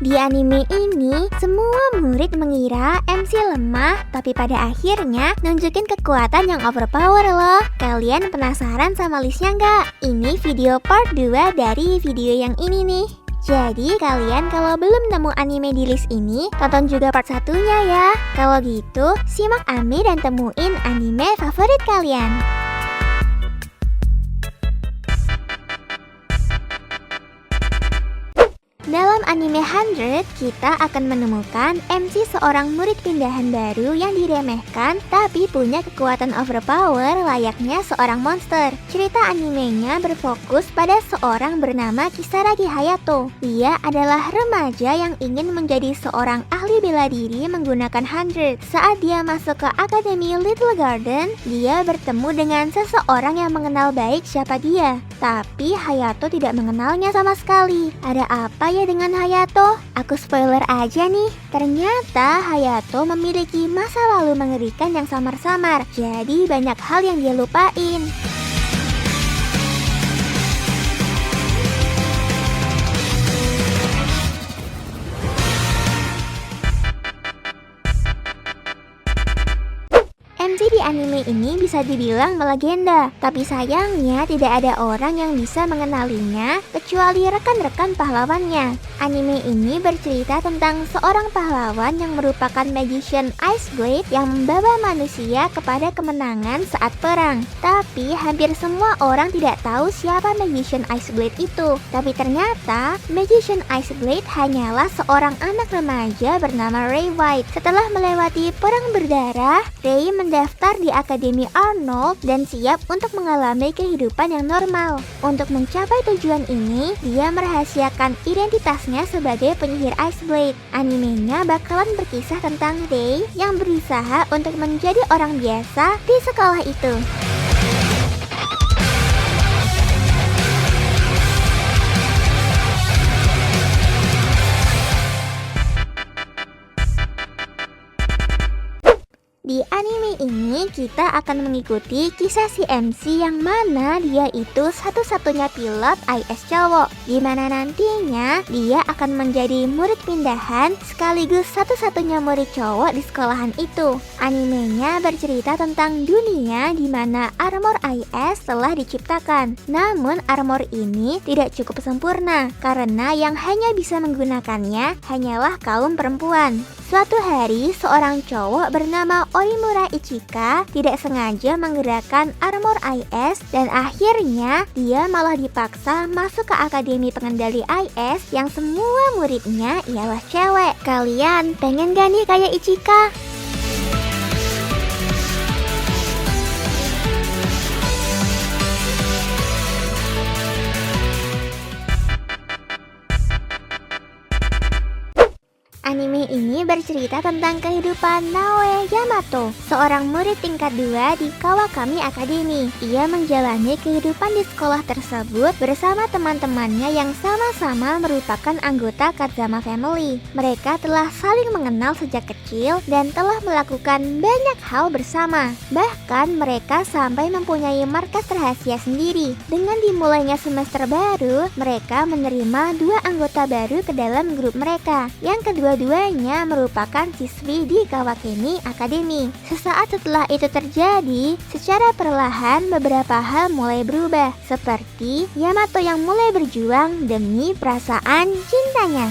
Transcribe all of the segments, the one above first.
Di anime ini, semua murid mengira MC lemah, tapi pada akhirnya nunjukin kekuatan yang overpower loh. Kalian penasaran sama listnya nggak? Ini video part 2 dari video yang ini nih. Jadi kalian kalau belum nemu anime di list ini, tonton juga part satunya ya. Kalau gitu, simak Ami dan temuin anime favorit kalian. Dalam anime 100, kita akan menemukan MC seorang murid pindahan baru yang diremehkan tapi punya kekuatan overpower layaknya seorang monster. Cerita animenya berfokus pada seorang bernama Kisaragi Hayato. Dia adalah remaja yang ingin menjadi seorang ahli bela diri menggunakan 100. Saat dia masuk ke Akademi Little Garden, dia bertemu dengan seseorang yang mengenal baik siapa dia. Tapi Hayato tidak mengenalnya sama sekali. Ada apa ya dengan Hayato? Aku spoiler aja nih. Ternyata Hayato memiliki masa lalu mengerikan yang samar-samar. Jadi banyak hal yang dia lupain. MC di anime ini bisa dibilang melegenda, tapi sayangnya tidak ada orang yang bisa mengenalinya kecuali rekan-rekan pahlawannya. Anime ini bercerita tentang seorang pahlawan yang merupakan magician Ice Blade yang membawa manusia kepada kemenangan saat perang. Tapi hampir semua orang tidak tahu siapa magician Ice Blade itu. Tapi ternyata magician Ice Blade hanyalah seorang anak remaja bernama Ray White. Setelah melewati perang berdarah, Ray mendaftar di Akademi Arnold dan siap untuk mengalami kehidupan yang normal. Untuk mencapai tujuan ini, dia merahasiakan identitasnya sebagai penyihir Ice Blade. Animenya bakalan berkisah tentang Ray yang berusaha untuk menjadi orang biasa di sekolah itu. Di anime ini kita akan mengikuti kisah si MC yang mana dia itu satu-satunya pilot IS cowok, dimana nantinya dia akan menjadi murid pindahan sekaligus satu-satunya murid cowok di sekolahan itu. Animenya bercerita tentang dunia dimana armor IS telah diciptakan. Namun armor ini tidak cukup sempurna karena yang hanya bisa menggunakannya hanyalah kaum perempuan. Suatu hari, seorang cowok bernama Orimura Ichika tidak sengaja menggerakkan armor IS dan akhirnya dia malah dipaksa masuk ke Akademi Pengendali IS yang semua muridnya ialah cewek. Kalian pengen gak nih kayak Ichika? Anime ini bercerita tentang kehidupan Naoe Yamato, seorang murid tingkat 2 di Kawakami Academy. Ia menjalani kehidupan di sekolah tersebut bersama teman-temannya yang sama-sama merupakan anggota Kazama Family. Mereka telah saling mengenal sejak kecil dan telah melakukan banyak hal bersama. Bahkan mereka sampai mempunyai markas rahasia sendiri. Dengan dimulainya semester baru, mereka menerima 2 anggota baru ke dalam grup mereka. Yang kedua-duanya merupakan siswi di Kawakami Academy. Sesaat setelah itu terjadi, secara perlahan beberapa hal mulai berubah, seperti Yamato yang mulai berjuang demi perasaan cintanya.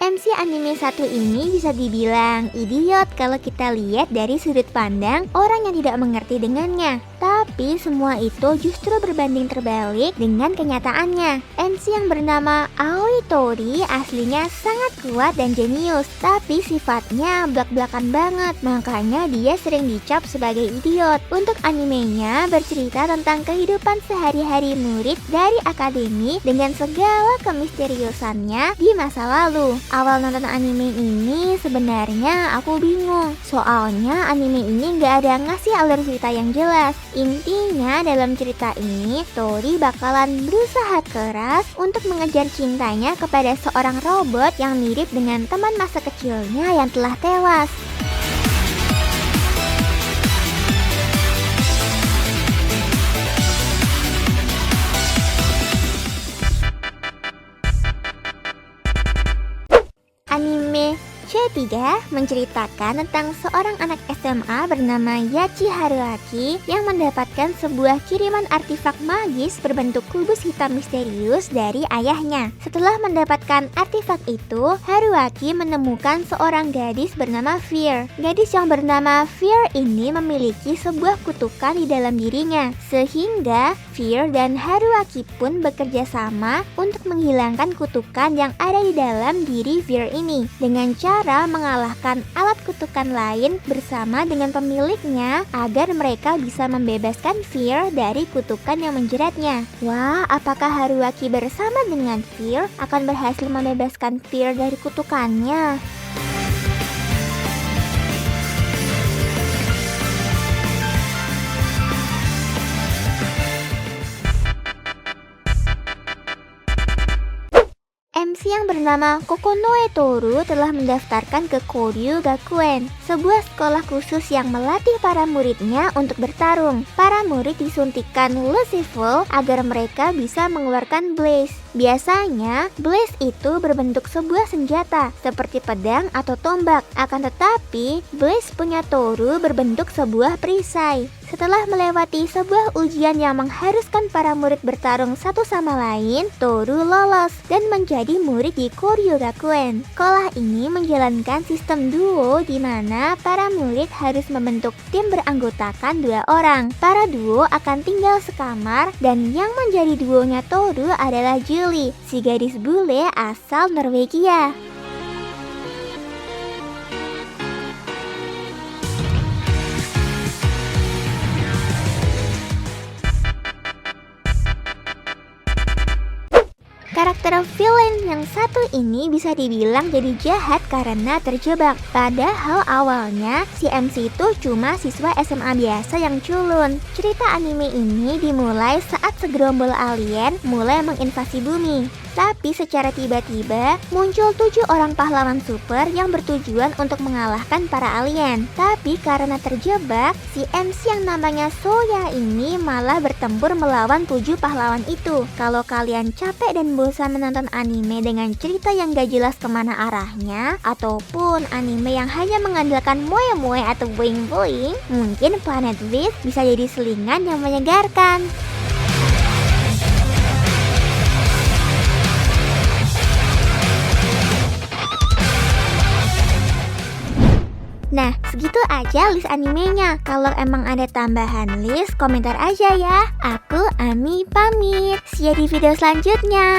MC anime satu ini bisa dibilang idiot kalau kita lihat dari sudut pandang orang yang tidak mengerti dengannya. Tapi semua itu justru berbanding terbalik dengan kenyataannya. MC yang bernama Aoi Tori aslinya sangat kuat dan jenius, tapi sifatnya blak-blakan banget. Makanya dia sering dicap sebagai idiot. Untuk animenya bercerita tentang kehidupan sehari-hari murid dari akademi dengan segala kemisteriusannya di masa lalu. Awal nonton anime ini sebenarnya aku bingung, soalnya anime ini gak ada ngasih alur cerita yang jelas. Intinya dalam cerita ini Tori bakalan berusaha keras untuk mengejar cintanya kepada seorang robot yang mirip dengan teman masa kecilnya yang telah tewas. ketiga menceritakan tentang seorang anak SMA bernama Yachi Haruaki yang mendapatkan sebuah kiriman artefak magis berbentuk kubus hitam misterius dari ayahnya. Setelah mendapatkan artefak itu, Haruaki menemukan seorang gadis bernama Fear. Gadis yang bernama Fear ini memiliki sebuah kutukan di dalam dirinya, sehingga Fear dan Haruaki pun bekerja sama untuk menghilangkan kutukan yang ada di dalam diri Fear ini dengan cara mengalahkan alat kutukan lain bersama dengan pemiliknya agar mereka bisa membebaskan Fear dari kutukan yang menjeratnya. Wah, apakah Haruaki bersama dengan Fear akan berhasil membebaskan Fear dari kutukannya? MC yang bernama Kokonoe Toru telah mendaftarkan ke Koryu Gakuen, sebuah sekolah khusus yang melatih para muridnya untuk bertarung. Para murid disuntikkan Luciful agar mereka bisa mengeluarkan Blaze. Biasanya, Blaze itu berbentuk sebuah senjata seperti pedang atau tombak. Akan tetapi, Blaze punya Toru berbentuk sebuah perisai. Setelah melewati sebuah ujian yang mengharuskan para murid bertarung satu sama lain, Toru lolos dan menjadi murid di Koryu Gakuen. Sekolah ini menjalankan sistem duo di mana para murid harus membentuk tim beranggotakan 2 orang. Para duo akan tinggal sekamar dan yang menjadi duonya Toru adalah Julie, si gadis bule asal Norwegia. Karakter villain yang satu ini bisa dibilang jadi jahat karena terjebak. Padahal awalnya si MC itu cuma siswa SMA biasa yang culun. Cerita anime ini dimulai saat segerombol alien mulai menginvasi bumi. Tapi secara tiba-tiba muncul 7 orang pahlawan super yang bertujuan untuk mengalahkan para alien. Tapi karena terjebak, si MC yang namanya Soya ini malah bertempur melawan 7 pahlawan itu. Kalau kalian capek dan bosan menonton anime dengan cerita yang gak jelas kemana arahnya, ataupun anime yang hanya mengandalkan moe-moe atau boing-boing, mungkin Planet Beast bisa jadi selingan yang menyegarkan. Nah, segitu aja list animenya. Kalau emang ada tambahan list, komentar aja ya. Aku Ami pamit. See you di video selanjutnya.